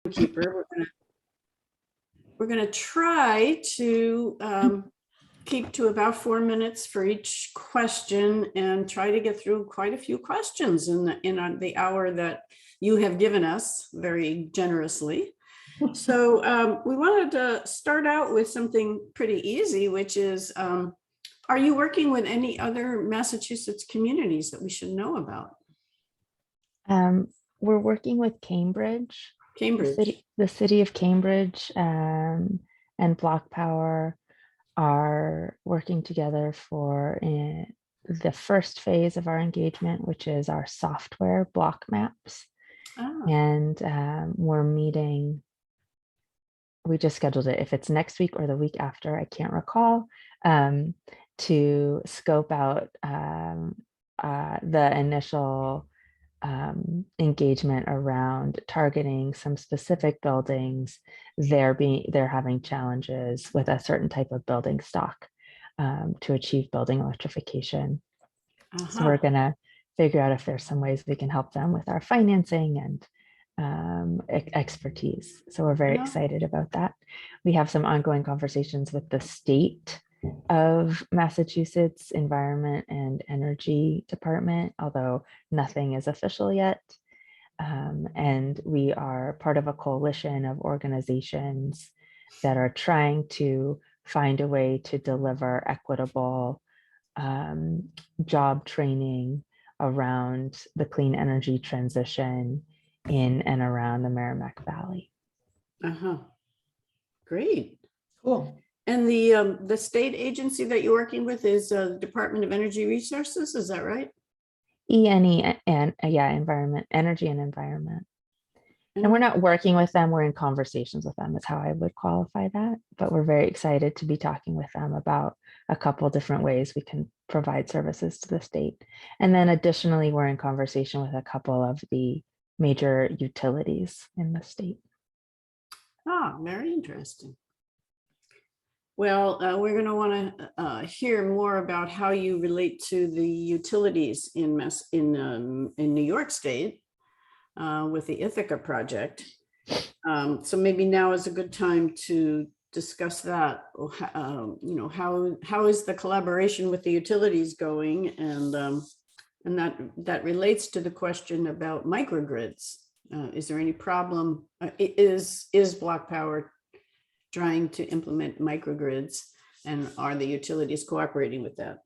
Keeper. We're gonna try to keep to about 4 minutes for each question and try to get through quite a few questions in the hour that you have given us very generously. So we wanted to start out with something pretty easy, which is, are you working with any other Massachusetts communities that we should know about? We're working with Cambridge. Cambridge. The city of Cambridge and Bloc Power are working together for the first phase of our engagement, which is our software block maps. Oh. And we're meeting, we just scheduled it, if it's next week or the week after, I can't recall, to scope out the initial engagement around targeting some specific buildings. They're having challenges with a certain type of building stock to achieve building electrification. So we're going to figure out if there's some ways we can help them with our financing and expertise. So we're very excited about that. We have some ongoing conversations with the state of Massachusetts Environment and Energy Department, although nothing is official yet. And we are part of a coalition of organizations that are trying to find a way to deliver equitable job training around the clean energy transition in and around the Merrimack Valley. Great. Cool. And the state agency that you're working with is Department of Energy Resources, is that right? ENE and environment, energy and environment. And we're not working with them, we're in conversations with them is how I would qualify that. But we're very excited to be talking with them about a couple different ways we can provide services to the state. And then additionally, we're in conversation with a couple of the major utilities in the state. Ah, very interesting. Well, we're going to want to hear more about how you relate to the utilities in New York State with the Ithaca project. So maybe now is a good time to discuss that. You know, how is the collaboration with the utilities going, and that relates to the question about microgrids. Is there any problem? Is Bloc Power trying to implement microgrids, and are the utilities cooperating with that?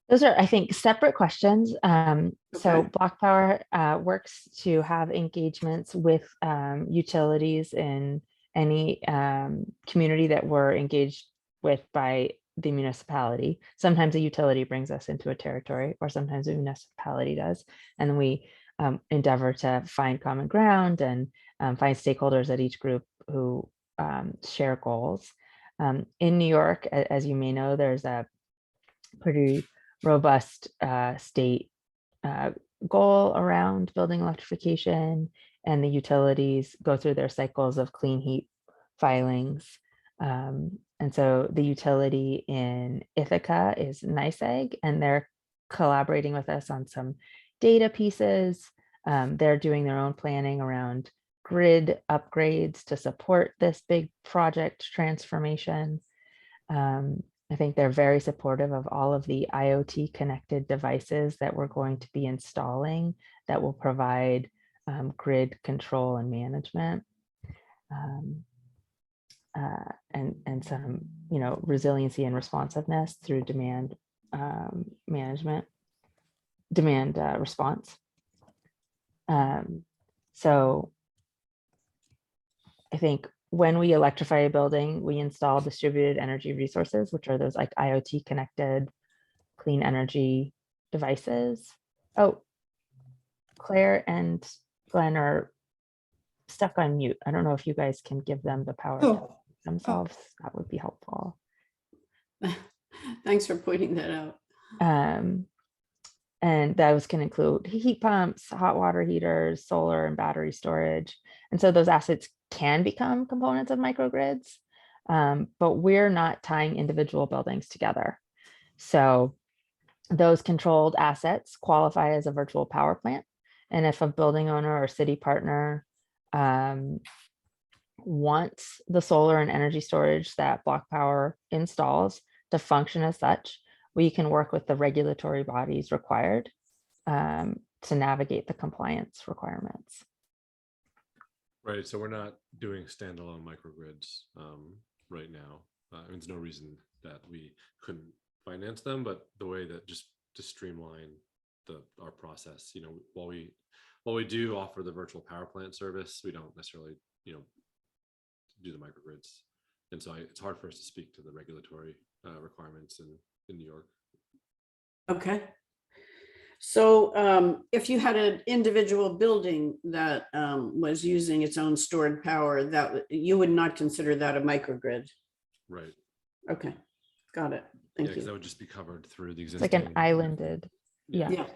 Those are, I think, separate questions. Okay. So Bloc Power works to have engagements with utilities in any community that we're engaged with by the municipality. Sometimes a utility brings us into a territory, or sometimes a municipality does. And we endeavor to find common ground and find stakeholders at each group who share goals. In New York, as you may know, there's a pretty robust state goal around building electrification, and the utilities go through their cycles of clean heat filings. And so the utility in Ithaca is NYSEG, and they're collaborating with us on some data pieces. They're doing their own planning around grid upgrades to support this big project transformation. I think they're very supportive of all of the IoT connected devices that we're going to be installing that will provide grid control and management, and some, you know, resiliency and responsiveness through demand management, demand response. So I think when we electrify a building, we install distributed energy resources, which are those like IoT connected clean energy devices. Oh, Claire and Glenn are stuck on mute. I don't know if you guys can give them the power to themselves. That would be helpful. Thanks for pointing that out. And those can include heat pumps, hot water heaters, solar and battery storage. And so those assets can become components of microgrids, but we're not tying individual buildings together. So those controlled assets qualify as a virtual power plant, And if a building owner or city partner wants the solar and energy storage that Bloc Power installs to function as such, we can work with the regulatory bodies required to navigate the compliance requirements. Right. So we're not doing standalone microgrids right now. There's no reason that we couldn't finance them, but the way that just to streamline our process, while we do offer the virtual power plant service, we don't necessarily, do the microgrids. And so it's hard for us to speak to the regulatory requirements in New York. Okay. So if you had an individual building that was using its own stored power, that you would not consider that a microgrid? Right. Okay, got it. Thank Because you. that would just be covered through the It's existing. like an islanded, yeah. Yeah,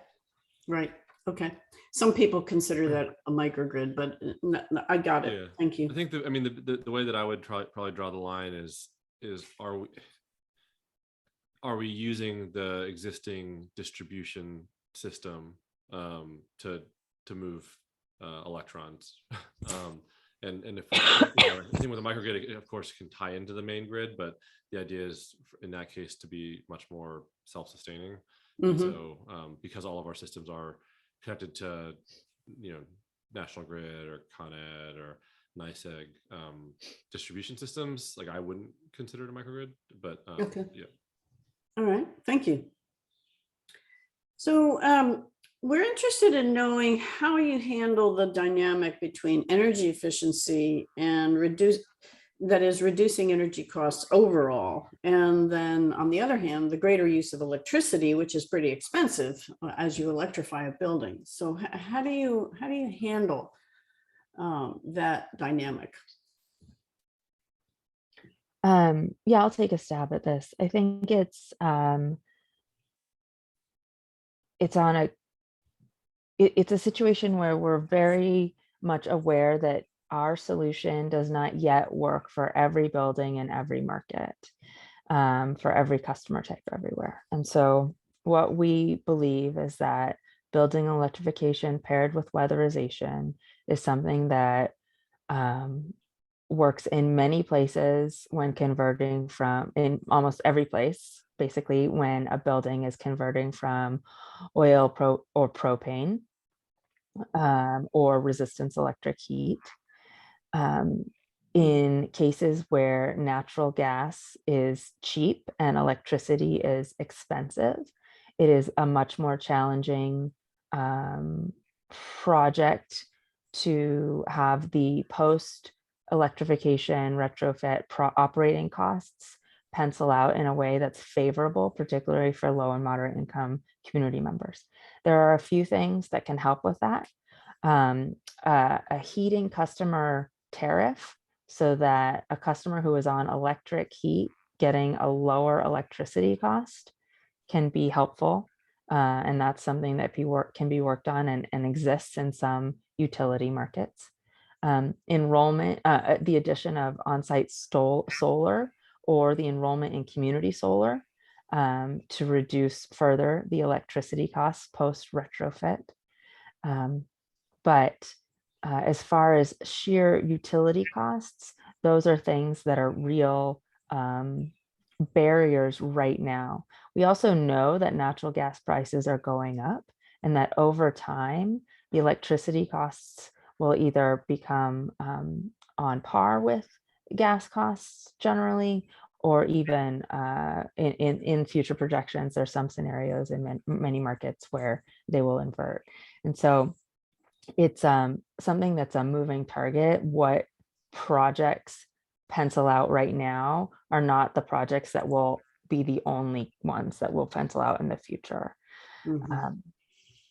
right. Okay. Some people consider that a microgrid, but I got it. Yeah. Thank you. I think the way that I would probably draw the line is are we using the existing distribution system to move electrons? And if I think with a microgrid, it of course can tie into the main grid, but the idea is in that case to be much more self-sustaining. Mhm. So because all of our systems are connected to National Grid or Con Ed or NYSEG distribution systems, like I wouldn't consider it a microgrid, but Okay. yeah. All right, thank you. So we're interested in knowing how you handle the dynamic between energy efficiency and reducing energy costs overall. And then on the other hand, the greater use of electricity, which is pretty expensive as you electrify a building. So how do you handle that dynamic? Yeah, I'll take a stab at this. I think it's a situation where we're very much aware that our solution does not yet work for every building and every market, for every customer type everywhere. And so what we believe is that building electrification paired with weatherization is something that works in many places when converting from, in almost every place, basically when a building is converting from oil or propane or resistance electric heat. In cases where natural gas is cheap and electricity is expensive, it is a much more challenging project to have the post electrification retrofit operating costs pencil out in a way that's favorable, particularly for low and moderate income community members. There are a few things that can help with that. A heating customer tariff, so that a customer who is on electric heat getting a lower electricity cost can be helpful. And that's something that can be worked on and exists in some utility markets. Enrollment, the addition of on-site solar or the enrollment in community solar to reduce further the electricity costs post retrofit. But as far as sheer utility costs, those are things that are real barriers right now. We also know that natural gas prices are going up and that over time, the electricity costs will either become on par with gas costs generally, or even in future projections, there's some scenarios in many markets where they will invert. And so it's something that's a moving target. What projects pencil out right now are not the projects that will be the only ones that will pencil out in the future. Mhm.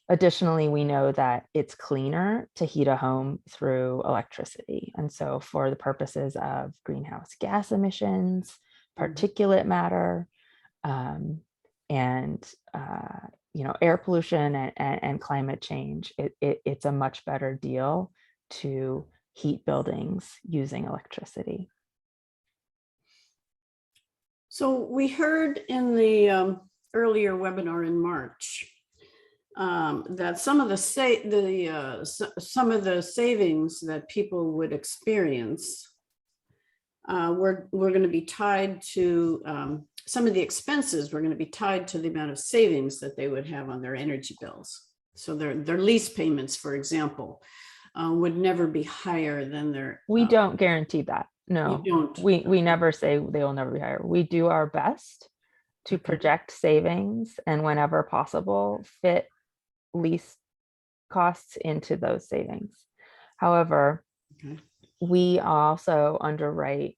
Additionally, we know that it's cleaner to heat a home through electricity. And so for the purposes of greenhouse gas emissions, particulate matter, and air pollution and climate change, it's a much better deal to heat buildings using electricity. So we heard in the earlier webinar in March that some of the some of the savings that people would experience we're going to be tied to some of the expenses were going to be tied to the amount of savings that they would have on their energy bills. So their lease payments, for example, would never be higher than their. We don't guarantee that. No, You don't. we never say they will never be higher. We do our best to project savings and whenever possible, fit lease costs into those savings. However, we also underwrite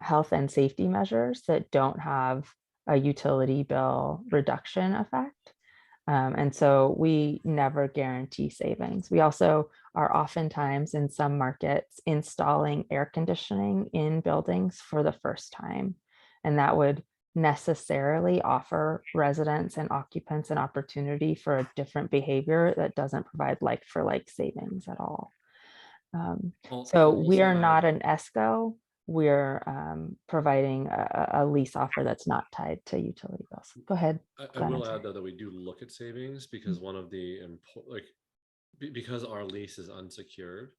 health and safety measures that don't have a utility bill reduction effect. And so we never guarantee savings. We also are oftentimes in some markets installing air conditioning in buildings for the first time. And that would necessarily offer residents and occupants an opportunity for a different behavior that doesn't provide like for like savings at all. So we are not an ESCO. We're providing a lease offer that's not tied to utility bills. Go ahead. I will add though that we do look at savings because one of the because our lease is unsecured,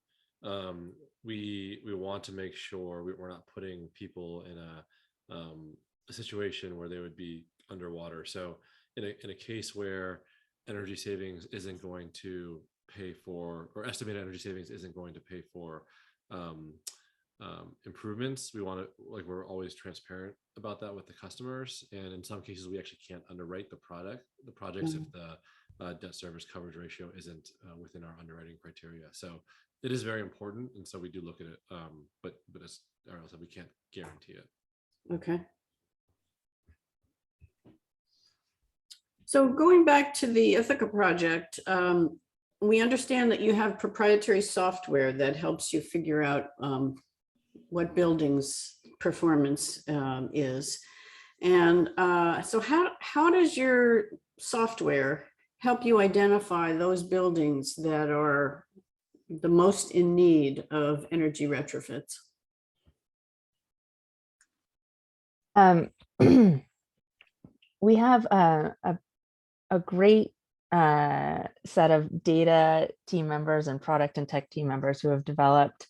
we want to make sure we're not putting people in a situation where they would be underwater. So in a case where energy savings isn't going to pay for, or estimated energy savings isn't going to pay for improvements, we want to, like, we're always transparent about that with the customers. And in some cases, we actually can't underwrite the projects if the debt service coverage ratio isn't within our underwriting criteria. So it is very important, and so we do look at it. But as Ariel said, we can't guarantee it. Okay. So going back to the Ithaca project, we understand that you have proprietary software that helps you figure out what buildings performance is. And so how does your software help you identify those buildings that are the most in need of energy retrofits? We have a great set of data team members and product and tech team members who have developed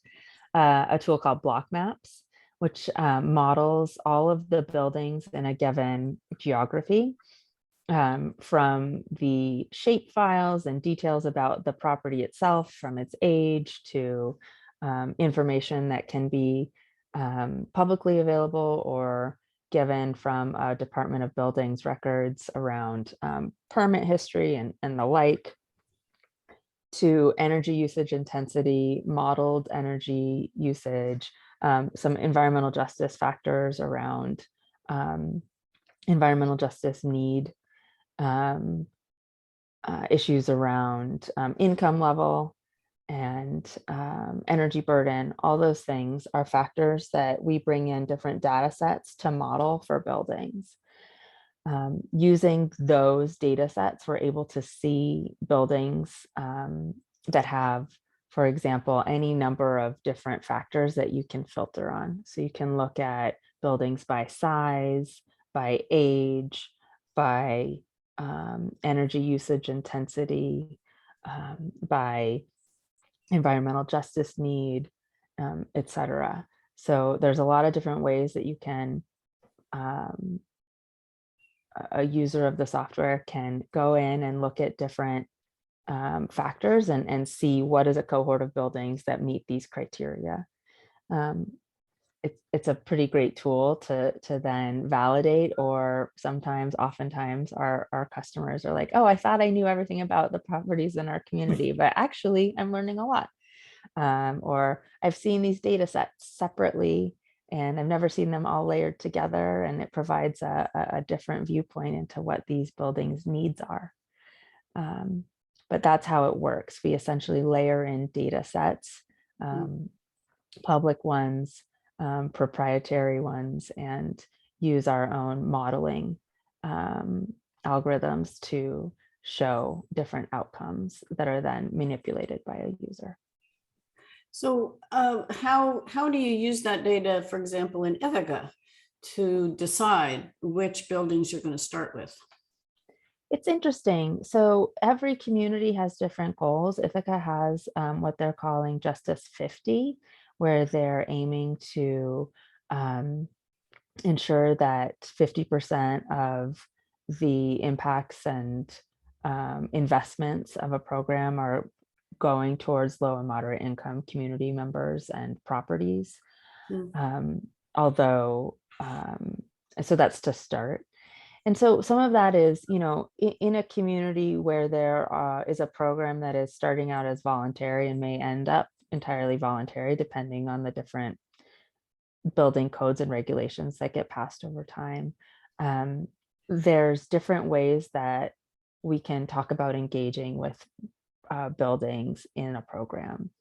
a tool called Block Maps, which models all of the buildings in a given geography, from the shape files and details about the property itself, from its age to information that can be publicly available or given from a Department of Buildings records around permit history and the like, to energy usage intensity, modeled energy usage, some environmental justice factors around environmental justice need, issues around income level and energy burden. All those things are factors that we bring in different data sets to model for buildings. Using those data sets, we're able to see buildings that have, for example, any number of different factors that you can filter on. So you can look at buildings by size, by age, by energy usage intensity, by environmental justice need, et cetera. So there's a lot of different ways that you can a user of the software can go in and look at different factors and see what is a cohort of buildings that meet these criteria. It's a pretty great tool to then validate, or oftentimes our customers are like, oh, I thought I knew everything about the properties in our community, but actually I'm learning a lot. Or I've seen these data sets separately and I've never seen them all layered together, and it provides a different viewpoint into what these buildings' needs are. But that's how it works. We essentially layer in data sets, public ones, proprietary ones, and use our own modeling algorithms to show different outcomes that are then manipulated by a user. So how do you use that data, for example, in Ithaca to decide which buildings you're going to start with? It's interesting. So every community has different goals. Ithaca has what they're calling Justice 50, where they're aiming to um, ensure that 50% of the impacts and investments of a program are going towards low and moderate income community members and properties. Hmm. Although, so that's to start. And so some of that is, in a community where there is a program that is starting out as voluntary and may end up entirely voluntary, depending on the different building codes and regulations that get passed over time. There's different ways that we can talk about engaging with buildings in a program.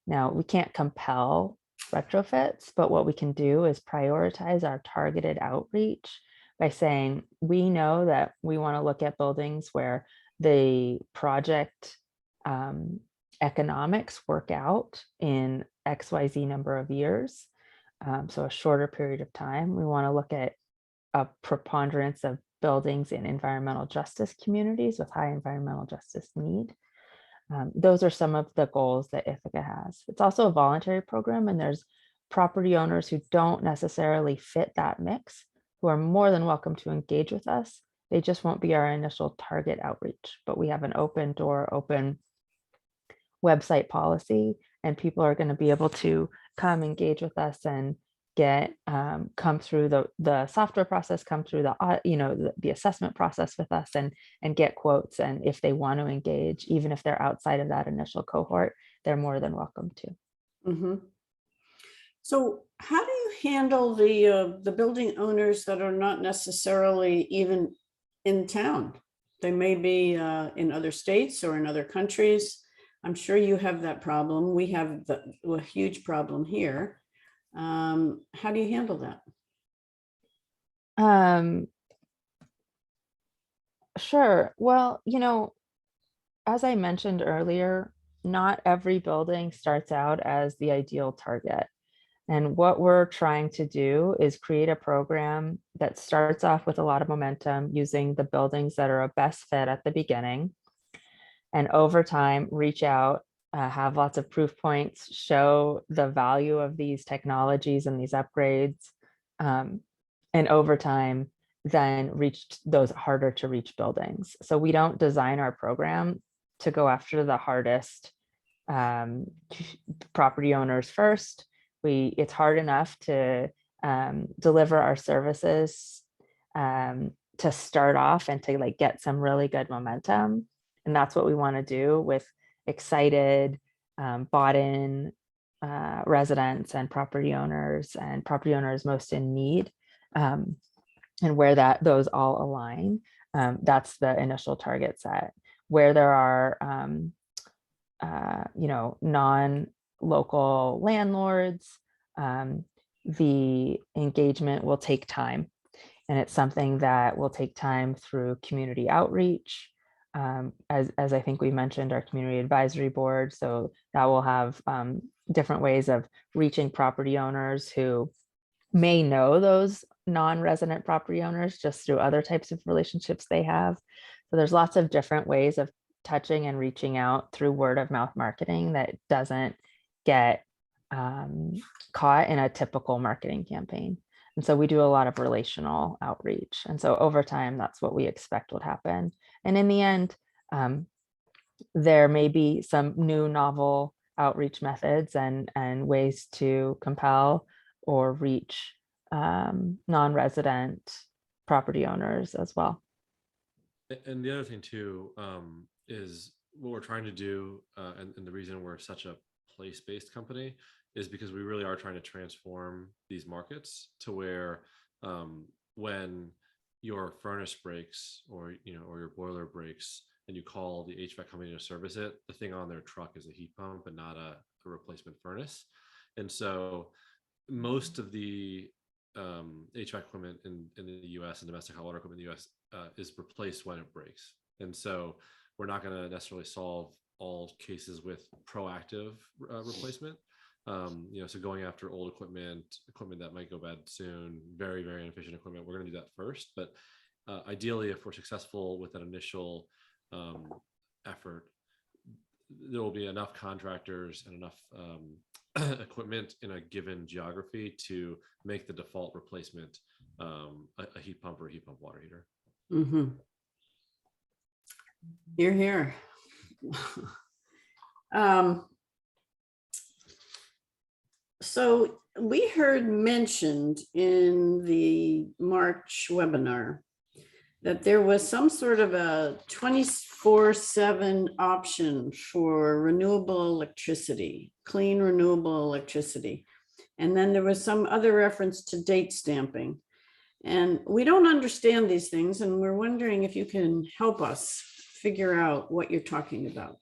Now, we can't compel retrofits, but what we can do is prioritize our targeted outreach by saying, we know that we want to look at buildings where the project economics work out in XYZ number of years. So a shorter period of time. We want to look at a preponderance of buildings in environmental justice communities with high environmental justice need. Those are some of the goals that Ithaca has. It's also a voluntary program, and there's property owners who don't necessarily fit that mix, who are more than welcome to engage with us. They just won't be our initial target outreach, but we have an open door, open website policy, and people are going to be able to come engage with us and get come through the software process, come through the assessment process with us, and get quotes. And if they want to engage, even if they're outside of that initial cohort, they're more than welcome to. Mm-hmm. So how do you handle the building owners that are not necessarily even in town? They may be in other states or in other countries. I'm sure you have that problem. We have a huge problem here. How do you handle that? Sure. Well, as I mentioned earlier, not every building starts out as the ideal target. And what we're trying to do is create a program that starts off with a lot of momentum using the buildings that are a best fit at the beginning. And over time, reach out, have lots of proof points, show the value of these technologies and these upgrades. And over time, then reach those harder to reach buildings. So we don't design our program to go after the hardest property owners first. It's hard enough to deliver our services to start off and to get some really good momentum. And that's what we want to do with excited, bought in residents and property owners most in need. And where those all align, that's the initial target set. Where there are non-local landlords, the engagement will take time, and it's something that will take time through community outreach. As I think we mentioned, our community advisory board, so that will have different ways of reaching property owners who may know those non-resident property owners just through other types of relationships they have. So there's lots of different ways of touching and reaching out through word of mouth marketing that doesn't get caught in a typical marketing campaign. And so we do a lot of relational outreach. And so over time, that's what we expect would happen. And in the end, there may be some new novel outreach methods and ways to compel or reach non-resident property owners as well. And the other thing too is what we're trying to do, and the reason we're such a place-based company is because we really are trying to transform these markets to where when your furnace breaks or your boiler breaks and you call the HVAC company to service it, the thing on their truck is a heat pump and not a replacement furnace. And so most of the HVAC equipment in the US and domestic hot water equipment in the US is replaced when it breaks. And so we're not going to necessarily solve all cases with proactive replacement. So going after old equipment that might go bad soon, very, very inefficient equipment, we're going to do that first. But ideally, if we're successful with an initial effort, there will be enough contractors and enough equipment in a given geography to make the default replacement a heat pump or a heat pump water heater. Mm-hmm. You're here. So we heard mentioned in the March webinar that there was some sort of a 24/7 option for renewable electricity, clean renewable electricity. And then there was some other reference to date stamping. And we don't understand these things, and we're wondering if you can help us figure out what you're talking about.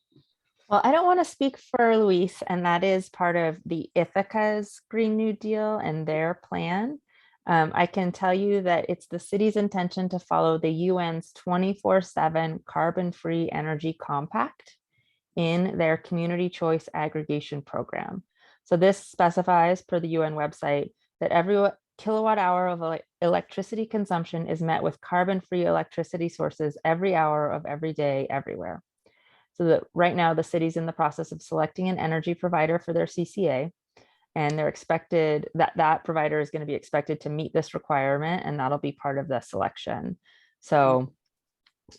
Well, I don't want to speak for Luis, and that is part of the Ithaca's Green New Deal and their plan. I can tell you that it's the city's intention to follow the UN's 24/7 carbon-free energy compact in their community choice aggregation program. So this specifies, per the UN website, that every kilowatt hour of electricity consumption is met with carbon-free electricity sources every hour of every day, everywhere. So that right now the city's in the process of selecting an energy provider for their CCA, and they're expected that provider is going to be expected to meet this requirement, and that'll be part of the selection. So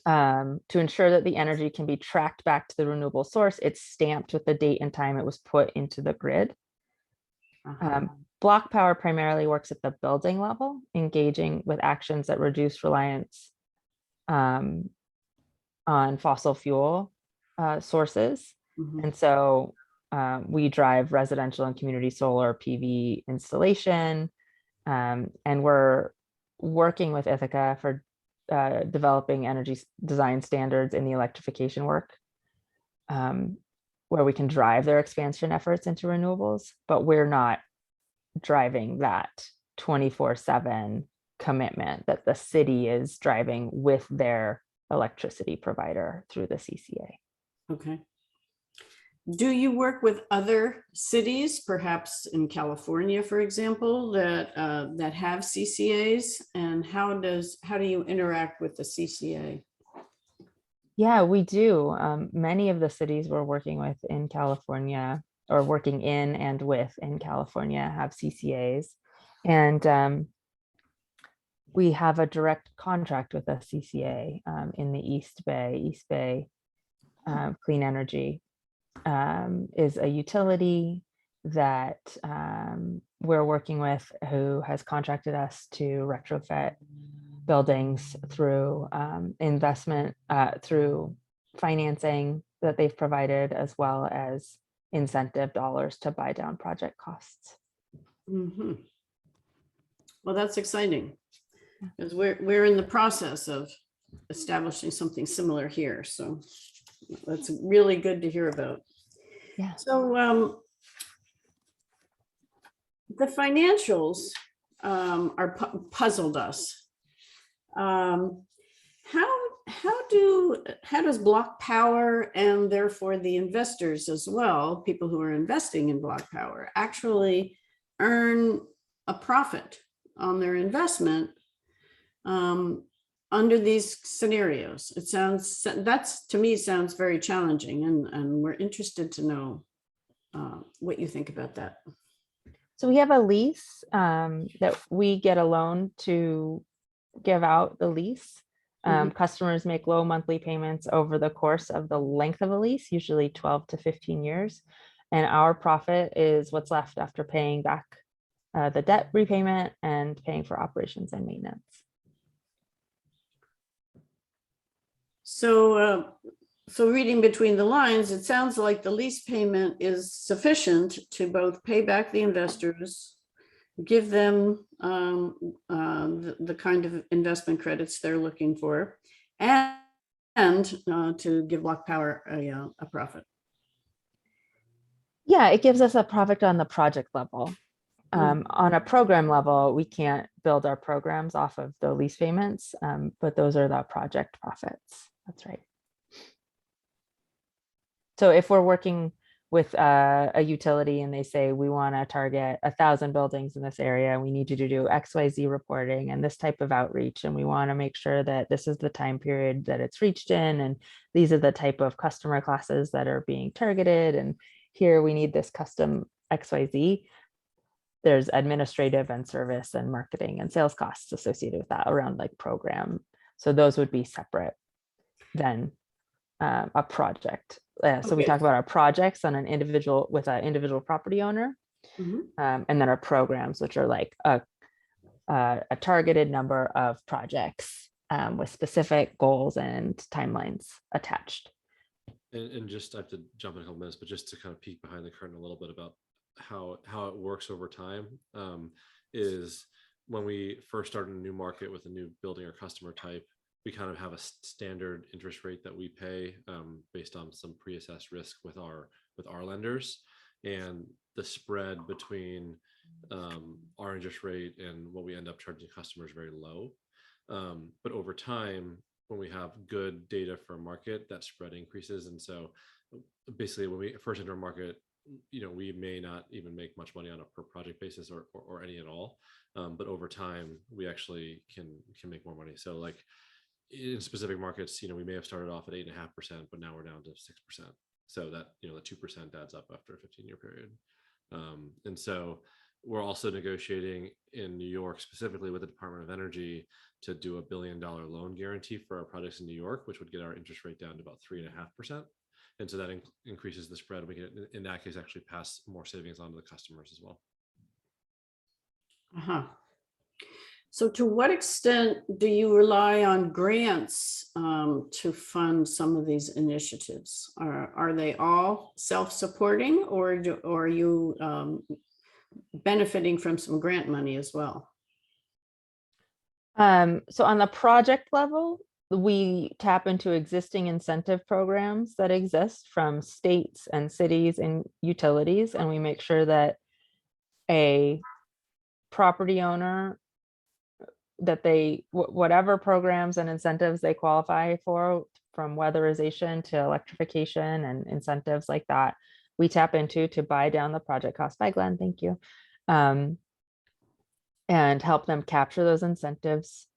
to ensure that the energy can be tracked back to the renewable source, it's stamped with the date and time it was put into the grid. Bloc Power primarily works at the building level, engaging with actions that reduce reliance on fossil fuel sources. And so we drive residential and community solar PV installation, and we're working with Ithaca for developing energy design standards in the electrification work, where we can drive their expansion efforts into renewables, but we're not driving that 24/7 commitment that the city is driving with their electricity provider through the CCA. Okay. Do you work with other cities, perhaps in California, for example, that have CCAs? And how do you interact with the CCA? Yeah, we do. Many of the cities we're working with in California, or working in and with in California, have CCAs. And we have a direct contract with a CCA in the East Bay. Clean Energy is a utility that we're working with, who has contracted us to retrofit buildings through investment, through financing that they've provided, as well as incentive dollars to buy down project costs. Mm-hmm. Well, that's exciting, because we're in the process of establishing something similar here. So that's really good to hear about. Yeah. So the financials are puzzled us. How does Bloc Power, and therefore the investors as well, people who are investing in Bloc Power, actually earn a profit on their investment under these scenarios? It sounds, to me sounds very challenging, and we're interested to know what you think about that. So we have a lease that we get a loan to give out the lease. Customers make low monthly payments over the course of the length of a lease, usually 12 to 15 years. And our profit is what's left after paying back the debt repayment and paying for operations and maintenance. So reading between the lines, it sounds like the lease payment is sufficient to both pay back the investors, give them the kind of investment credits they're looking for, and to give Bloc Power a profit. Yeah, it gives us a profit on the project level. On a program level, we can't build our programs off of the lease payments, but those are the project profits. That's right. So if we're working with a utility and they say, we want to target 1,000 buildings in this area, and we need you to do XYZ reporting and this type of outreach. And we want to make sure that this is the time period that it's reached in, and these are the type of customer classes that are being targeted. And here we need this custom XYZ. There's administrative and service and marketing and sales costs associated with that around like program. So those would be separate than a project. So we Okay. talk about our projects on an individual with an individual property owner, Mhm. and then our programs, which are like a targeted number of projects with specific goals and timelines attached. And just, I have to jump in a couple minutes, but just to kind of peek behind the curtain a little bit about how it works over time, is when we first start in a new market with a new building or customer type, we kind of have a standard interest rate that we pay based on some pre-assessed risk with our lenders, and the spread between our interest rate and what we end up charging customers is very low. But over time, when we have good data for a market, that spread increases. And so basically when we first enter a market, we may not even make much money on a per project basis or any at all. But over time, we actually can make more money. So like in specific markets, we may have started off at 8.5%, but now we're down to 6%. So that, the 2% adds up after a 15-year period. And so we're also negotiating in New York, specifically with the Department of Energy, to do $1 billion loan guarantee for our projects in New York, which would get our interest rate down to about 3.5%. And so that increases the spread. We can, in that case, actually pass more savings on to the customers as well. Uh-huh. So to what extent do you rely on grants to fund some of these initiatives? Are they all self-supporting, or are you benefiting from some grant money as well? So on the project level, we tap into existing incentive programs that exist from states and cities and utilities, and we make sure that a property owner, that they, whatever programs and incentives they qualify for, from weatherization to electrification and incentives like that, we tap into to buy down the project cost. Bye, Glenn, thank you. And help them capture those incentives.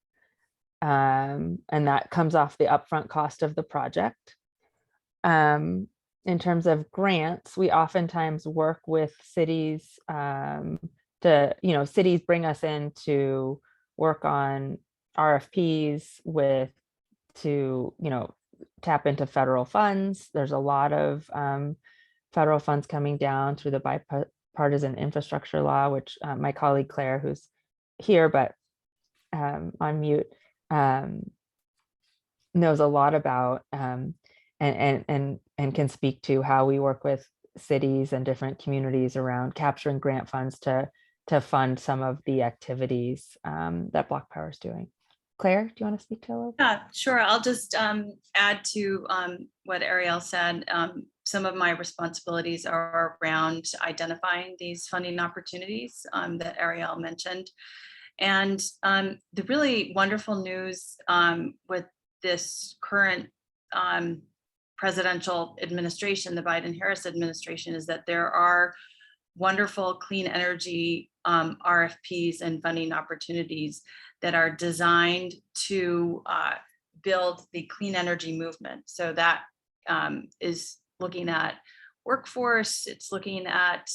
And that comes off the upfront cost of the project. In terms of grants, we oftentimes work with cities cities bring us in to work on RFPs to tap into federal funds. There's a lot of federal funds coming down through the bipartisan infrastructure law, which my colleague Claire, who's here but on mute, knows a lot about, and can speak to how we work with cities and different communities around capturing grant funds to fund some of the activities that Bloc Power is doing. Claire, do you want to speak to a little? Yeah, sure. I'll just add to what Ariel said. Some of my responsibilities are around identifying these funding opportunities that Ariel mentioned. And the really wonderful news with this current presidential administration, the Biden-Harris administration, is that there are wonderful clean energy RFPs and funding opportunities that are designed to build the clean energy movement. So that is looking at workforce, it's looking at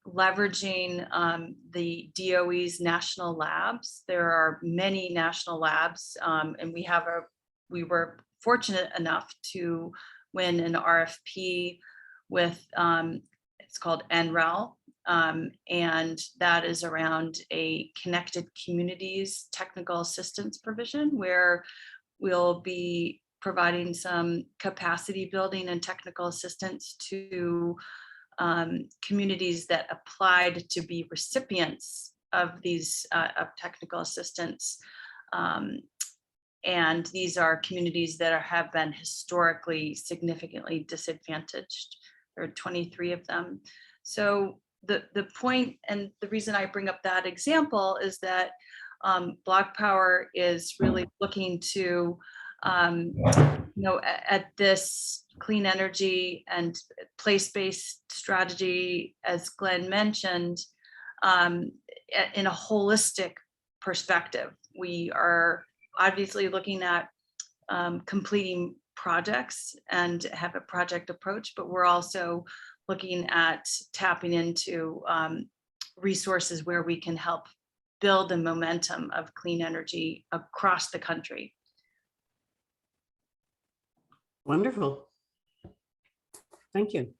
leveraging the DOE's national labs. There are many national labs, and we were fortunate enough to win an RFP with, it's called NREL, and that is around a connected communities technical assistance provision, where we'll be providing some capacity building and technical assistance to communities that applied to be recipients of these of technical assistance. And these are communities that have been historically significantly disadvantaged. There are 23 of them. So the point and the reason I bring up that example is that Bloc Power is really looking to at this clean energy and place-based strategy, as Glenn mentioned, in a holistic perspective. We are obviously looking at completing projects and have a project approach, but we're also looking at tapping into resources where we can help build the momentum of clean energy across the country. Wonderful. Thank you.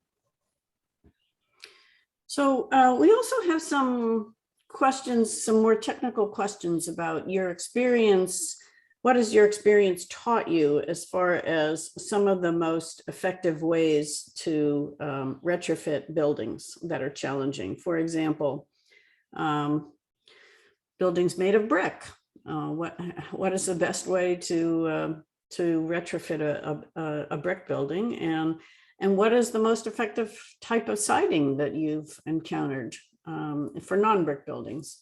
So we also have some questions, some more technical questions about your experience. What has your experience taught you as far as some of the most effective ways to retrofit buildings that are challenging? For example, buildings made of brick. What is the best way to retrofit a brick building, and what is the most effective type of siding that you've encountered for non-brick buildings?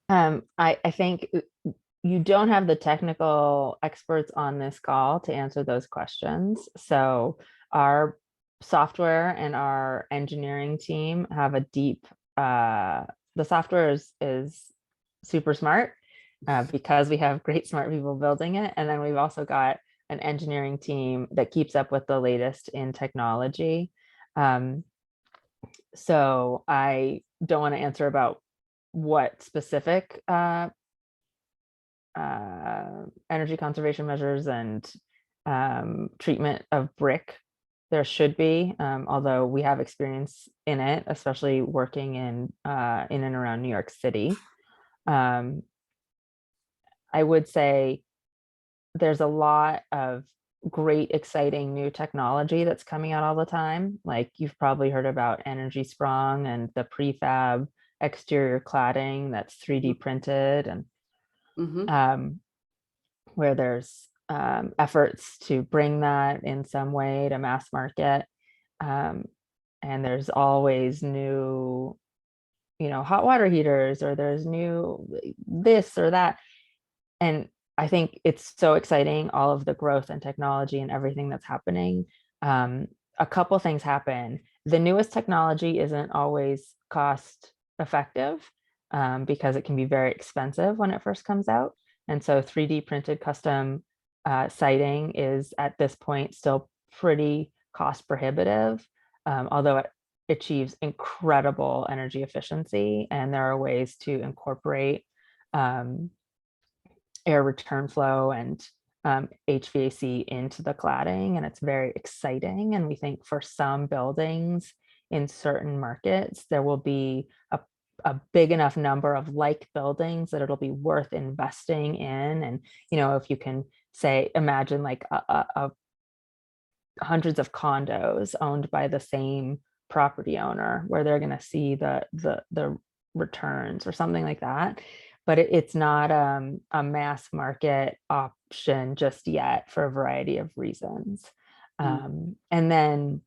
I think you don't have the technical experts on this call to answer those questions. So our software and our engineering team have a deep, the software is super smart because we have great smart people building it. And then we've also got an engineering team that keeps up with the latest in technology. So I don't want to answer about what specific energy conservation measures and treatment of brick there should be, although we have experience in it, especially working in and around New York City. I would say there's a lot of great, exciting new technology that's coming out all the time. Like you've probably heard about Energy Sprong and the prefab exterior cladding that's 3D printed, and where there's efforts to bring that in some way to mass market. And there's always new, hot water heaters, or there's new this or that. And I think it's so exciting, all of the growth and technology and everything that's happening. A couple things happen. The newest technology isn't always cost effective because it can be very expensive when it first comes out. And so 3D printed custom siding is at this point still pretty cost prohibitive, although it achieves incredible energy efficiency. And there are ways to incorporate air return flow and HVAC into the cladding, and it's very exciting. And we think for some buildings in certain markets, there will be a big enough number of like buildings that it'll be worth investing in. And if you can say, imagine like hundreds of condos owned by the same property owner, where they're going to see the returns or something like that. But it's not a mass market option just yet for a variety of reasons. And then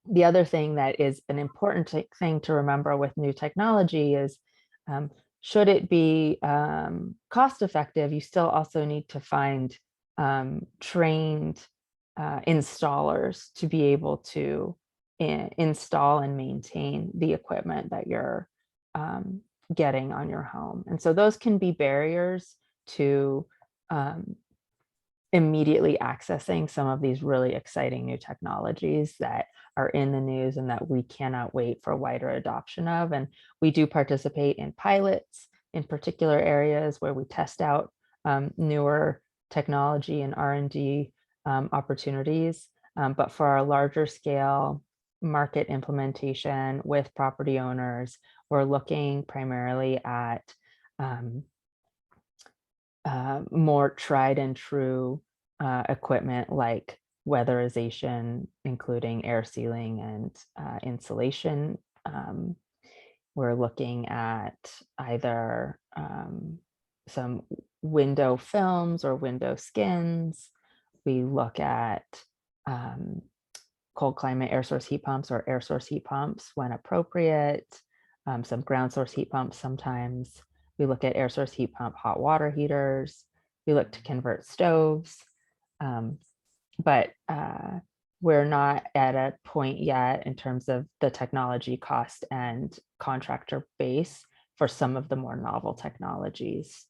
the other thing that is an important thing to remember with new technology is, should it be cost effective, you still also need to find trained installers to be able to install and maintain the equipment that you're getting on your home. And so those can be barriers to immediately accessing some of these really exciting new technologies that are in the news and that we cannot wait for wider adoption of. And we do participate in pilots in particular areas where we test out newer technology and R&D opportunities. But for our larger scale market implementation with property owners, we're looking primarily at more tried and true equipment like weatherization, including air sealing and insulation. We're looking at either some window films or window skins. We look at cold climate air source heat pumps or air source heat pumps when appropriate, some ground source heat pumps sometimes. We look at air source heat pump hot water heaters. We look to convert stoves. But we're not at a point yet in terms of the technology cost and contractor base for some of the more novel technologies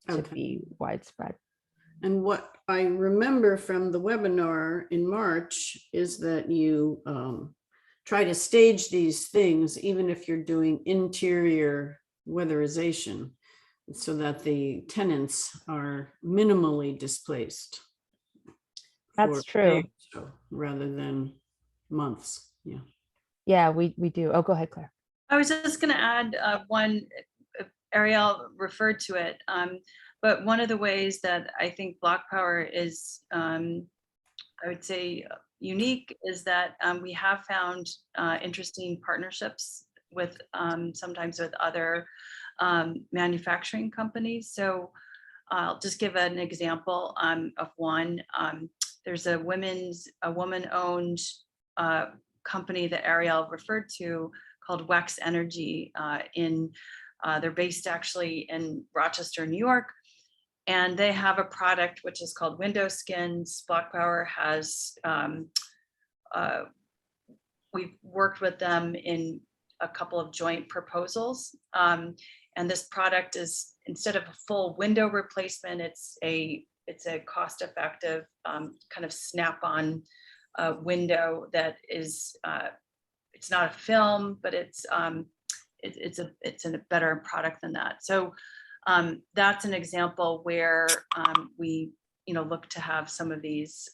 to Okay. be widespread. And what I remember from the webinar in March is that you try to stage these things, even if you're doing interior weatherization, so that the tenants are minimally displaced. That's for true. days, so, rather than months. Yeah. Yeah, we do. Oh, go ahead, Claire. I was just going to add one, Ariel referred to it, but one of the ways that I think Bloc Power is, I would say, unique is that we have found interesting partnerships with sometimes with other manufacturing companies. So I'll just give an example of one. There's a woman-owned company that Ariel referred to called Wex Energy. They're based actually in Rochester, New York, and they have a product which is called window skins. Bloc Power has we've worked with them in a couple of joint proposals, and this product is, instead of a full window replacement, it's a cost-effective kind of snap-on window that is it's not a film, but it's a better product than that. So that's an example where we look to have some of these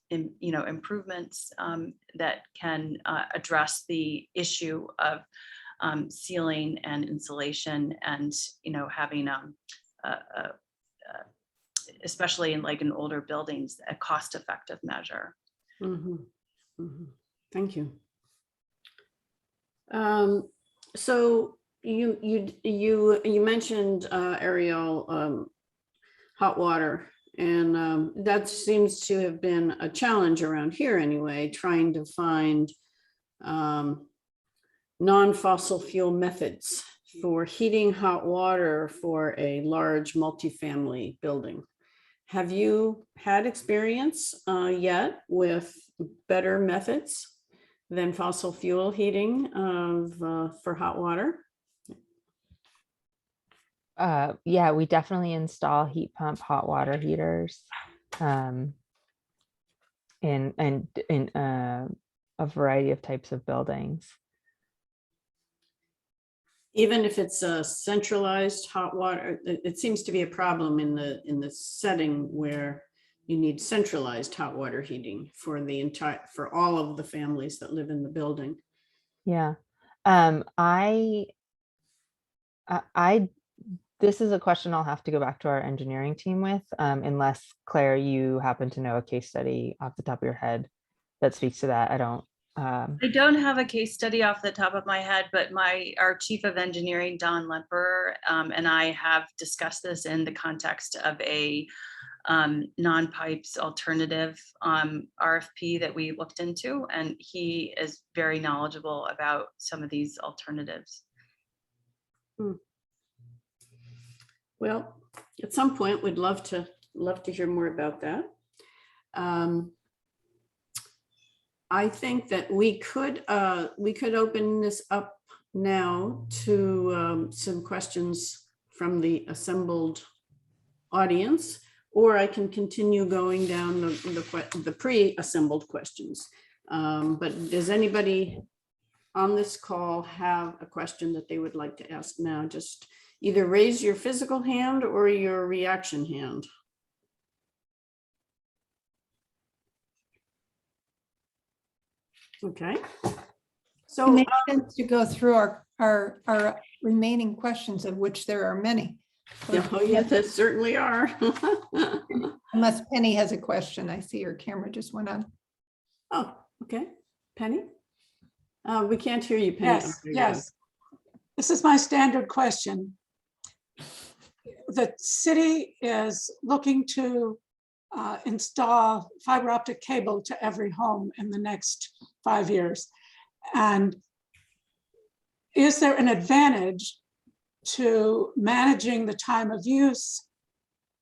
improvements that can address the issue of sealing and insulation, and having especially in older buildings, a cost-effective measure. Mhm, mhm. Thank you. So you mentioned Ariel, hot water, and that seems to have been a challenge around here anyway, trying to find non-fossil fuel methods for heating hot water for a large multifamily building. Have you had experience yet with better methods than fossil fuel heating for hot water? Yeah, we definitely install heat pump hot water heaters in a variety of types of buildings. Even if it's a centralized hot water, it seems to be a problem in the setting where you need centralized hot water heating for all of the families that live in the building. Yeah. This is a question I'll have to go back to our engineering team with, unless, Claire, you happen to know a case study off the top of your head that speaks to that. I don't have a case study off the top of my head, but our chief of engineering, Don Lemper, and I have discussed this in the context of a non-pipes alternative RFP that we looked into, and he is very knowledgeable about some of these alternatives. Well, at some point, we'd love to hear more about that. I think that we could open this up now to some questions from the assembled audience, or I can continue going down the pre-assembled questions. But does anybody on this call have a question that they would like to ask now? Just either raise your physical hand or your reaction hand. Okay. So it makes sense to go through our remaining questions, of which there are many. Oh yeah, there certainly are. Unless Penny has a question. I see her camera just went on. Oh, okay. Penny? We can't hear you, Penny. Yes, yes. This is my standard question. The city is looking to install fiber optic cable to every home in the next 5 years. And is there an advantage to managing the time of use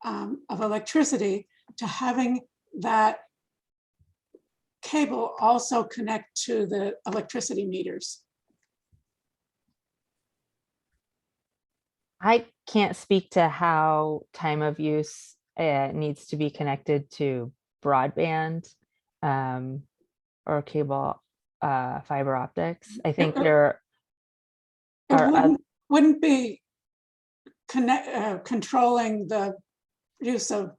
of electricity to having that cable also connect to the electricity meters? I can't speak to how time of use needs to be connected to broadband or cable fiber optics. I think there It are wouldn't be controlling the use of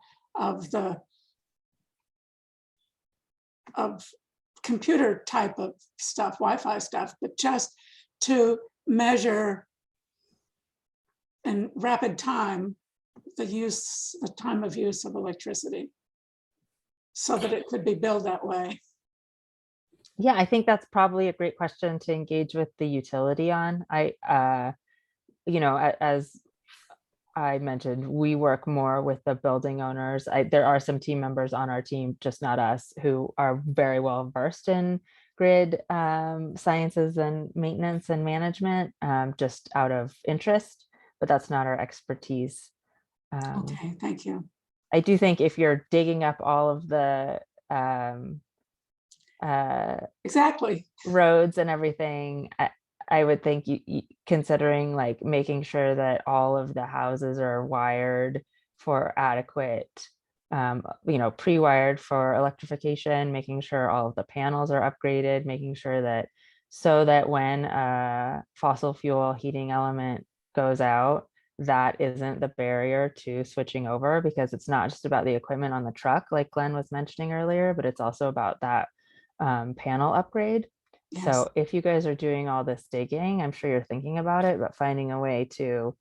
computer type of stuff, Wi-Fi stuff, but just to measure in rapid time the time of use of electricity, so that it could be billed that way. Yeah, I think that's probably a great question to engage with the utility on. As I mentioned, we work more with the building owners. There are some team members on our team, just not us, who are very well versed in grid sciences and maintenance and management, just out of interest, but that's not our expertise. Okay, thank you. I do think if you're digging up all of the Exactly. roads and everything, I would think considering like making sure that all of the houses are wired for adequate, pre-wired for electrification, making sure all of the panels are upgraded, making sure that so that when a fossil fuel heating element goes out, that isn't the barrier to switching over, because it's not just about the equipment on the truck, like Glenn was mentioning earlier, but it's also about that panel upgrade. Yes. So if you guys are doing all this digging, I'm sure you're thinking about it, but finding a way to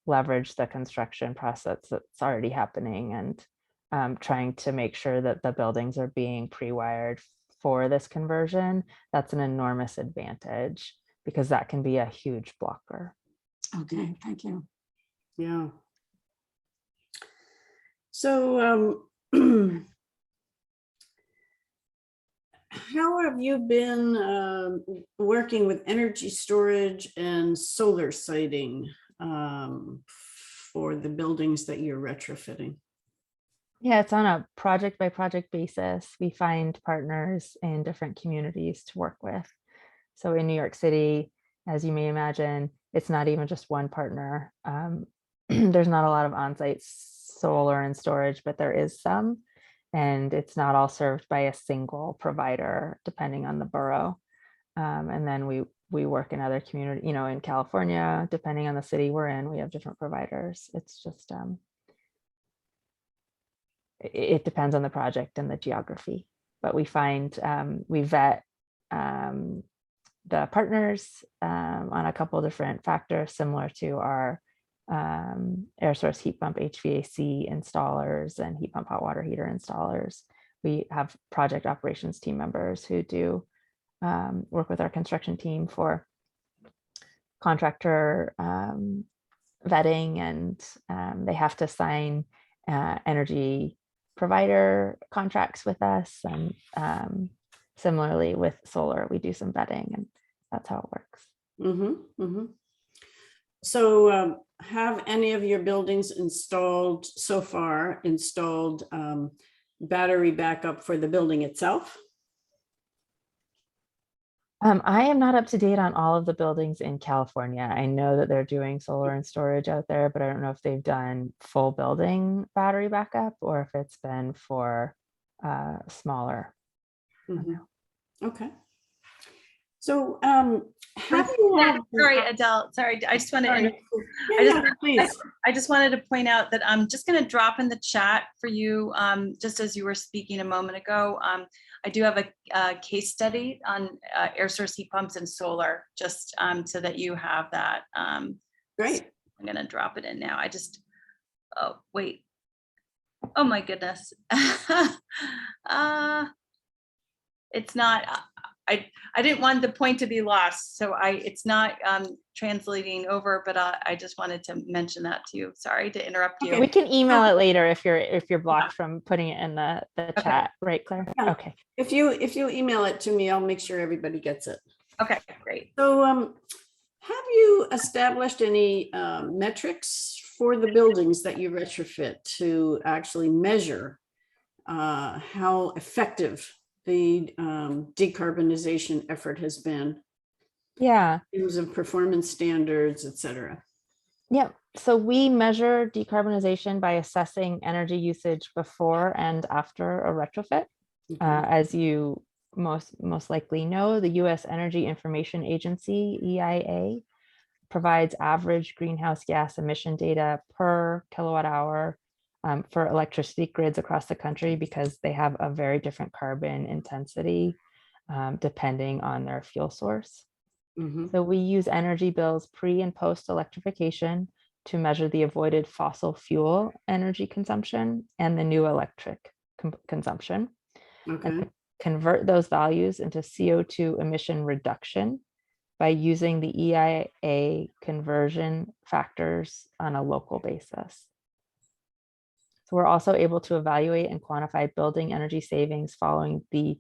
leverage the construction process that's already happening and trying to make sure that the buildings are being pre-wired for this conversion, that's an enormous advantage, because that can be a huge blocker. Okay, thank you. Yeah. So how have you been working with energy storage and solar siting for the buildings that you're retrofitting? Yeah, it's on a project by project basis. We find partners in different communities to work with. So in New York City, as you may imagine, it's not even just one partner. There's not a lot of on-site solar and storage, but there is some, and it's not all served by a single provider, depending on the borough. And then we work in other communities, in California, depending on the city we're in, we have different providers. It's just, it depends on the project and the geography, but we find, we vet the partners on a couple different factors, similar to our air source heat pump HVAC installers and heat pump hot water heater installers. We have project operations team members who do work with our construction team for contractor vetting, and they have to sign energy provider contracts with us. And similarly with solar, we do some vetting, and that's how it works. Mm-hmm, mm-hmm. So have any of your buildings installed battery backup for the building itself? I am not up to date on all of the buildings in California. I know that they're doing solar and storage out there, but I don't know if they've done full building battery backup or if it's been for smaller. Mm-hmm. Okay. So have you had, Sorry, Adele, sorry, I just want to, please. I just wanted to point out that I'm just going to drop in the chat for you, just as you were speaking a moment ago. I do have a case study on air source heat pumps and solar, just so that you have that. Great. So I'm going to drop it in now. Oh, wait. Oh my goodness. It's not, I didn't want the point to be lost, so it's not translating over, but I just wanted to mention that to you. Sorry to interrupt you. Okay, we can email it later if you're blocked from putting it in the chat, right, Claire? Yeah. Okay. If you email it to me, I'll make sure everybody gets it. Okay, great. So have you established any metrics for the buildings that you retrofit to actually measure how effective the decarbonization effort has been Yeah. in terms of performance standards, et cetera. Yeah, so we measure decarbonization by assessing energy usage before and after a retrofit. Okay. As you most likely know, the U.S. Energy Information Agency, EIA, provides average greenhouse gas emission data per kilowatt hour for electricity grids across the country because they have a very different carbon intensity depending on their fuel source. Mhm. So we use energy bills pre and post electrification to measure the avoided fossil fuel energy consumption and the new electric consumption, and Okay. convert those values into CO2 emission reduction by using the EIA conversion factors on a local basis. So we're also able to evaluate and quantify building energy savings following the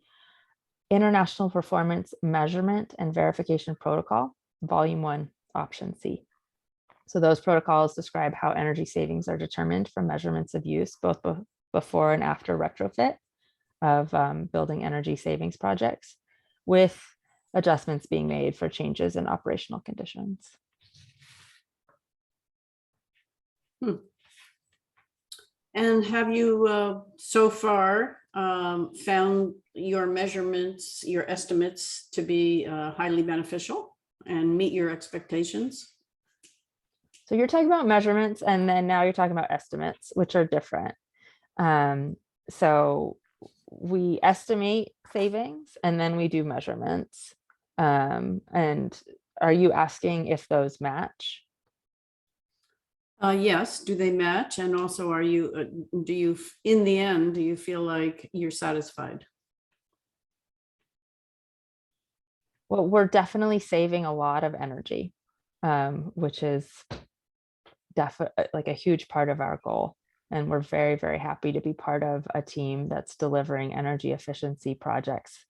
International Performance Measurement and Verification Protocol, Volume 1, Option C. So those protocols describe how energy savings are determined from measurements of use, both before and after retrofit of building energy savings projects, with adjustments being made for changes in operational conditions. And have you so far found your measurements, your estimates to be highly beneficial and meet your expectations? So you're talking about measurements, and then now you're talking about estimates, which are different. So we estimate savings and then we do measurements. And are you asking if those match? Yes, do they match? And also, are you, do you, in the end, do you feel like you're satisfied? Well, we're definitely saving a lot of energy, which is definitely like a huge part of our goal. And we're very, very happy to be part of a team that's delivering energy efficiency projects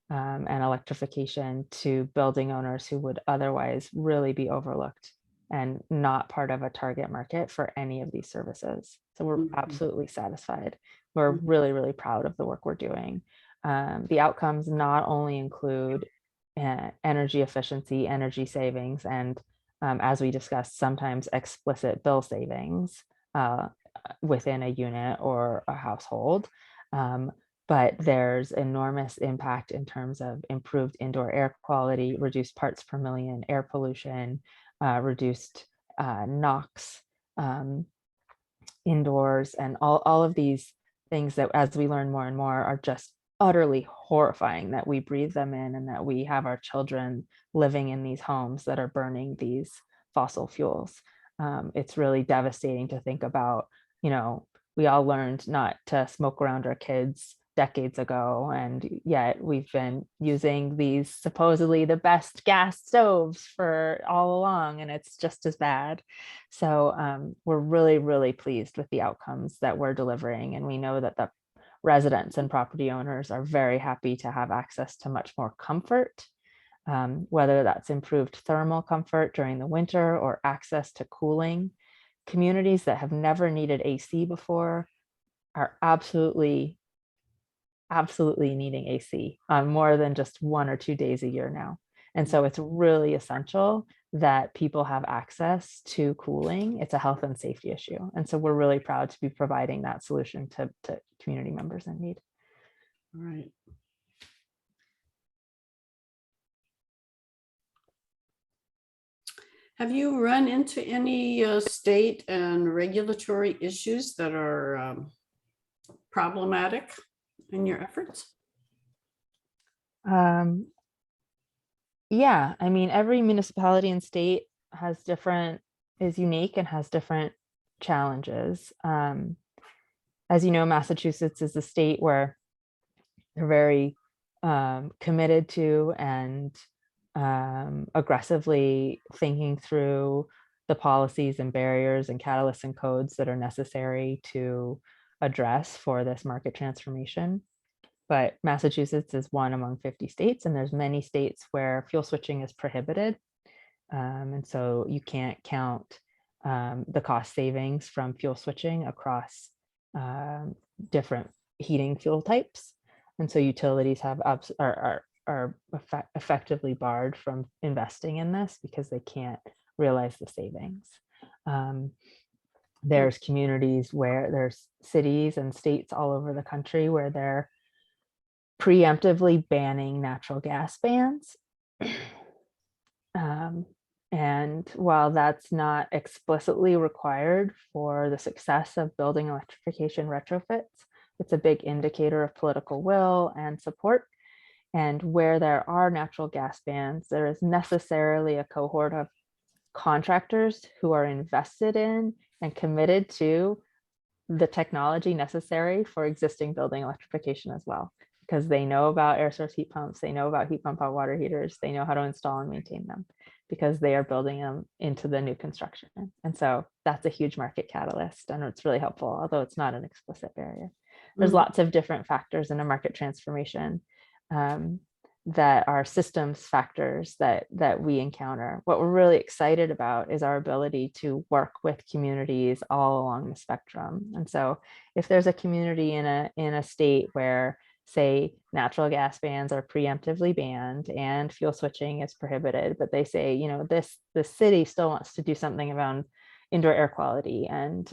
and electrification to building owners who would otherwise really be overlooked and not part of a target market for any of these services. So we're absolutely satisfied. We're really, really proud of the work we're doing. The outcomes not only include energy efficiency, energy savings, and as we discussed, sometimes explicit bill savings within a unit or a household. But there's enormous impact in terms of improved indoor air quality, reduced parts per million air pollution, reduced NOx indoors, and all of these things that as we learn more and more are just utterly horrifying that we breathe them in and that we have our children living in these homes that are burning these fossil fuels. It's really devastating to think about, you know, we all learned not to smoke around our kids decades ago, and yet we've been using these supposedly the best gas stoves for all along, and it's just as bad. So we're really, really pleased with the outcomes that we're delivering, and we know that the residents and property owners are very happy to have access to much more comfort, whether that's improved thermal comfort during the winter or access to cooling. Communities that have never needed AC before are absolutely needing AC on more than just 1 or 2 days a year now. And so it's really essential that people have access to cooling. It's a health and safety issue. And so we're really proud to be providing that solution to community members in need. All right. Have you run into any state and regulatory issues that are problematic in your efforts? Yeah, I mean, every municipality and state is unique and has different challenges. As you know, Massachusetts is a state where they're very committed to and aggressively thinking through the policies and barriers and catalysts and codes that are necessary to address for this market transformation. But Massachusetts is one among 50 states, and there's many states where fuel switching is prohibited. And so you can't count the cost savings from fuel switching across different heating fuel types. And so utilities have are effectively barred from investing in this because they can't realize the savings. There's communities where there's cities and states all over the country where they're preemptively banning natural gas bans. And while that's not explicitly required for the success of building electrification retrofits, it's a big indicator of political will and support. And where there are natural gas bans, there is necessarily a cohort of contractors who are invested in and committed to the technology necessary for existing building electrification as well, because they know about air source heat pumps, they know about heat pump hot water heaters, they know how to install and maintain them because they are building them into the new construction. And so that's a huge market catalyst, and it's really helpful, although it's not an explicit barrier. There's lots of different factors in a market transformation that are systems factors that we encounter. What we're really excited about is our ability to work with communities all along the spectrum. And so if there's a community in a state where, say, natural gas bans are preemptively banned and fuel switching is prohibited, but they say, you know, the city still wants to do something around indoor air quality and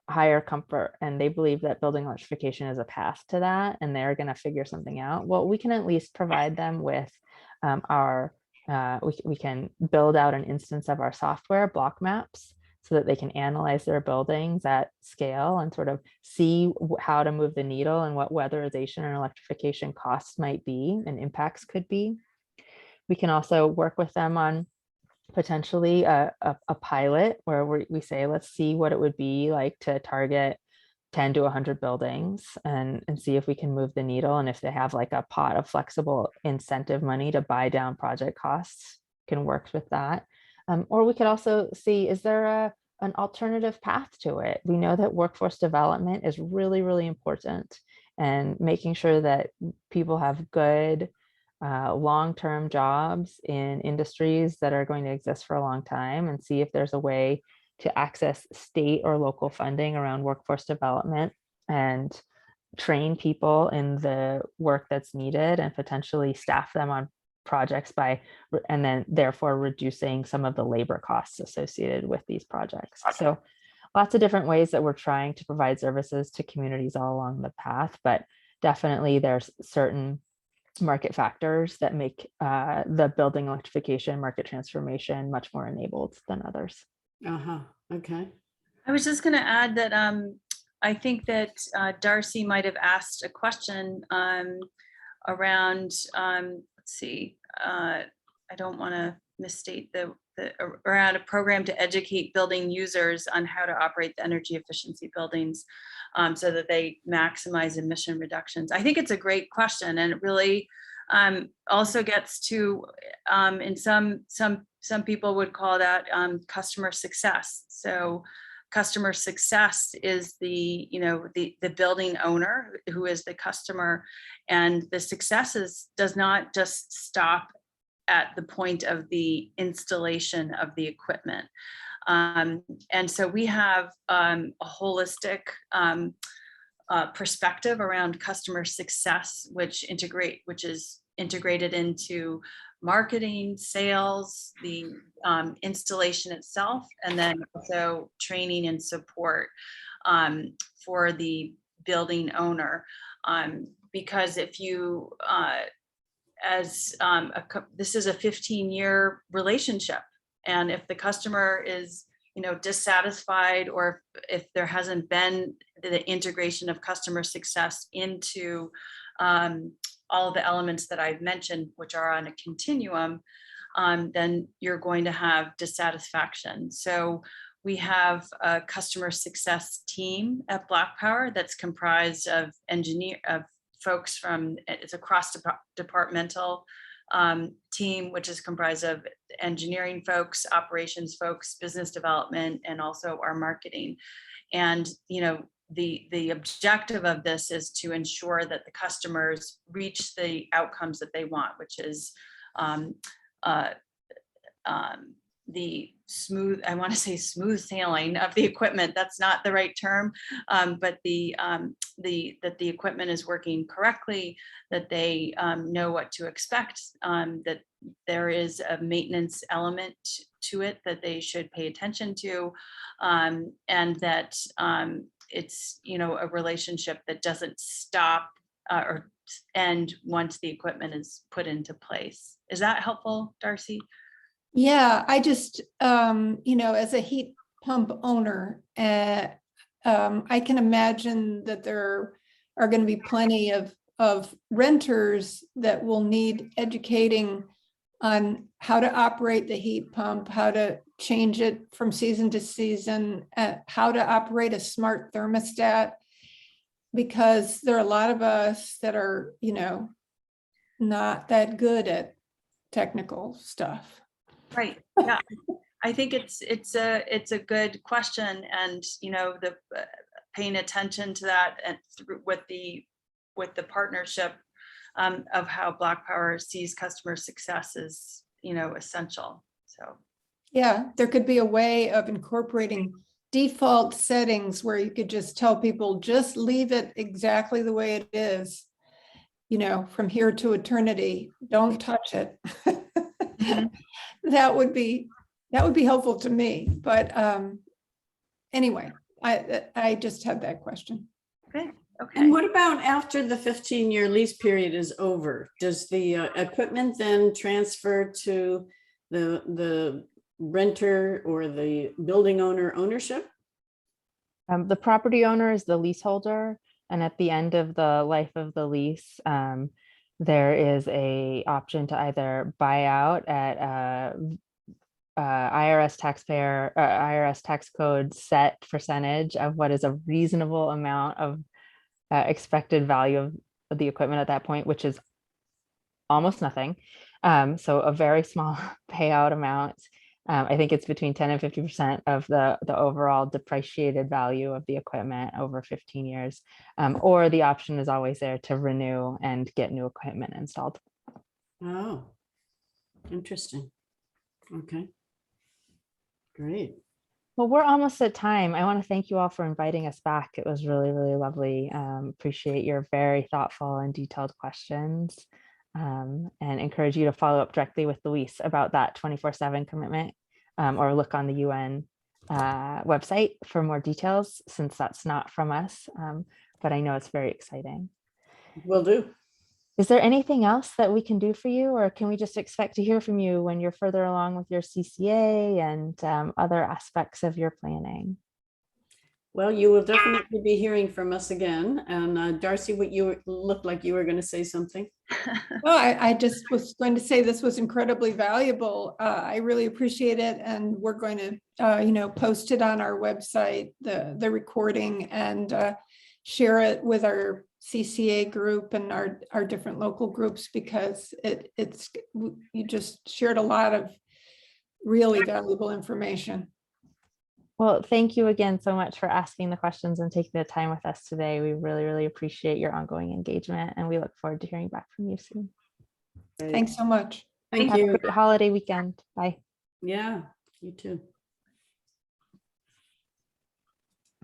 higher comfort, and they believe that building electrification is a path to that, and they're going to figure something out. Well, we can at least provide them with we can build out an instance of our software, block maps, so that they can analyze their buildings at scale and sort of see how to move the needle and what weatherization and electrification costs might be and impacts could be. We can also work with them on potentially a pilot where we say, let's see what it would be like to target 10 to 100 buildings and see if we can move the needle. And if they have like a pot of flexible incentive money to buy down project costs, can work with that. Or we could also see, is there an alternative path to it? We know that workforce development is really, really important, and making sure that people have good long-term jobs in industries that are going to exist for a long time, and see if there's a way to access state or local funding around workforce development and train people in the work that's needed and potentially staff them on projects and then therefore reducing some of the labor costs associated with these projects. So lots of different ways that we're trying to provide services to communities all along the path, but definitely there's certain market factors that make the building electrification market transformation much more enabled than others. Okay. I was just going to add that I think that Darcy might have asked a question around, let's see, I don't want to misstate around a program to educate building users on how to operate the energy efficiency buildings so that they maximize emission reductions. I think it's a great question, and it really also gets to, in some people would call that customer success. So customer success is the building owner who is the customer, and the successes does not just stop at the point of the installation of the equipment. And so we have a holistic perspective around customer success, which is integrated into marketing, sales, the installation itself, and then also training and support for the building owner. Because if you, this is a 15-year relationship, and if the customer is dissatisfied, or if there hasn't been the integration of customer success into all of the elements that I've mentioned, which are on a continuum, then you're going to have dissatisfaction. So we have a customer success team at Bloc Power that's comprised of folks from, it's a cross-departmental team, which is comprised of engineering folks, operations folks, business development, and also our marketing. And the objective of this is to ensure that the customers reach the outcomes that they want, which is smooth, I want to say smooth sailing of the equipment. That's not the right term, but that the equipment is working correctly, that they know what to expect, that there is a maintenance element to it that they should pay attention to, and that it's, you know, a relationship that doesn't stop or end once the equipment is put into place. Is that helpful, Darcy? Yeah, I just, you know, as a heat pump owner, I can imagine that there are going to be plenty of renters that will need educating on how to operate the heat pump, how to change it from season to season, how to operate a smart thermostat, because there are a lot of us that are, you know, not that good at technical stuff. Right. Yeah. I think it's a good question, and you know, the paying attention to that and with the partnership of how Bloc Power sees customer success is, you know, essential. So Yeah, there could be a way of incorporating default settings where you could just tell people, just leave it exactly the way it is, you know, from here to eternity, don't touch it. Mhm. That would be helpful to me, but anyway, I just had that question. Okay. Okay. And what about after the 15-year lease period is over? Does the equipment then transfer to the renter or the building owner ownership? The property owner is the leaseholder, and at the end of the life of the lease, there is a option to either buy out at IRS tax code set percentage of what is a reasonable amount of expected value of the equipment at that point, which is almost nothing. So a very small payout amount. I think it's between 10 and 50% of the overall depreciated value of the equipment over 15 years. Or the option is always there to renew and get new equipment installed. Oh, interesting. Okay. Great. Well, we're almost at time. I want to thank you all for inviting us back. It was really, really lovely. Appreciate your very thoughtful and detailed questions, and encourage you to follow up directly with Luis about that 24/7 commitment, or look on the UN website for more details, since that's not from us, but I know it's very exciting. Will do. Is there anything else that we can do for you, or can we just expect to hear from you when you're further along with your CCA and other aspects of your planning? Well, you will definitely be hearing from us again. And Darcy, what you looked like you were going to say something. Well, I just was going to say this was incredibly valuable. I really appreciate it. And we're going to, you know, post it on our website, the recording, and share it with our CCA group and our different local groups, because you just shared a lot of really valuable information. Well, thank you again so much for asking the questions and taking the time with us today. We really, really appreciate your ongoing engagement, and we look forward to hearing back from you soon. Great. Thanks so much. Thank Have a you. great holiday weekend. Bye. Yeah, you too.